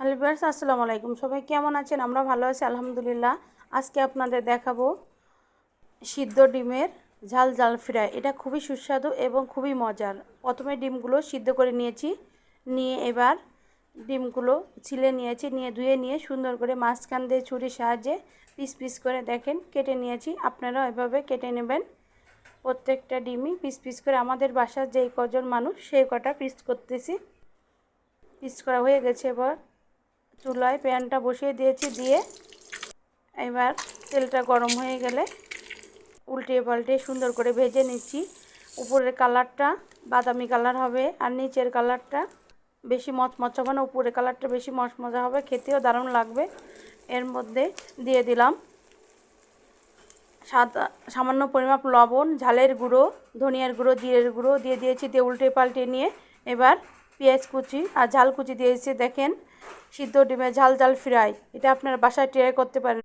Hello viewers, আসসালামু আলাইকুম। সবাই কেমন আছেন? আমরা ভালো আছি আলহামদুলিল্লাহ। আজকে আপনাদের দেখাবো সিদ্ধ ডিমের ঝাল ঝাল ফ্রাই। এটা খুবই সুস্বাদু এবং খুবই মজার। প্রথমে ডিমগুলো সিদ্ধ করে নিয়েছি, নিয়ে এবার ডিমগুলো ছিলে নিয়েছি, নিয়ে ধুয়ে নিয়ে সুন্দর করে মাঝখান দিয়ে ছুরির সাহায্যে পিস পিস করে দেখেন কেটে নিয়েছি। আপনারাও এভাবে কেটে নেবেন। প্রত্যেকটা ডিমই পিস পিস করে, আমাদের বাসার যেই কজন মানুষ সেই কটা পিস করতেছি। পিস করা হয়ে গেছে। এবার চুলায় প্যানটা বসিয়ে দিয়েছি, দিয়ে এবার তেলটা গরম হয়ে গেলে উল্টিয়ে পাল্টে সুন্দর করে ভেজে নিচ্ছি। উপরের কালারটা বাদামি কালার হবে আর নিচের কালারটা বেশি মচমচা হবে না, উপরের কালারটা বেশি মচমচা হবে, খেতেও দারুণ লাগবে। এর মধ্যে দিয়ে দিলাম সামান্য পরিমাপ লবণ, ঝালের গুঁড়ো, ধনিয়ার গুঁড়ো, জিরের গুঁড়ো দিয়ে দিয়েছি। দিয়ে উল্টে পাল্টে নিয়ে এবার পেঁয়াজ কুচি আর ঝাল কুচি দিয়েছি। দেখেন সিদ্ধ ডিমের ঝাল ঝাল ফ্রাই, এটা আপনার বাসায় ট্রাই করতে পারেন।